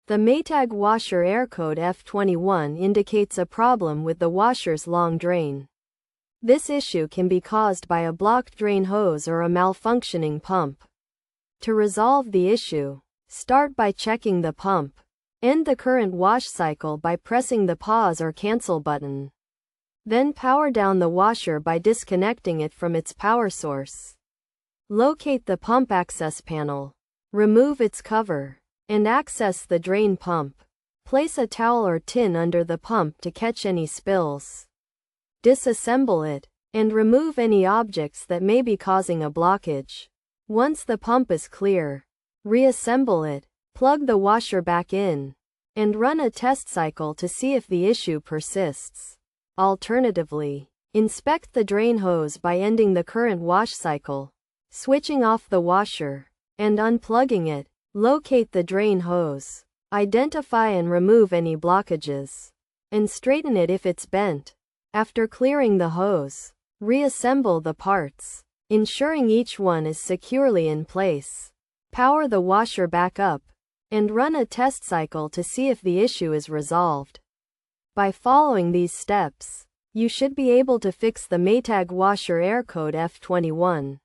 The Maytag washer error code F21 indicates a problem with the washer's long drain. This issue can be caused by a blocked drain hose or a malfunctioning pump. To resolve the issue, start by checking the pump. End the current wash cycle by pressing the pause or cancel button. Then power down the washer by disconnecting it from its power source. Locate the pump access panel. Remove its cover and access the drain pump. Place a towel or tin under the pump to catch any spills. Disassemble it and remove any objects that may be causing a blockage. Once the pump is clear, reassemble it, plug the washer back in, and run a test cycle to see if the issue persists. Alternatively, inspect the drain hose by ending the current wash cycle, switching off the washer, and unplugging it. Locate the drain hose, identify and remove any blockages, and straighten it if it's bent. After clearing the hose, reassemble the parts, ensuring each one is securely in place. Power the washer back up, and run a test cycle to see if the issue is resolved. By following these steps, you should be able to fix the Maytag washer error code F21.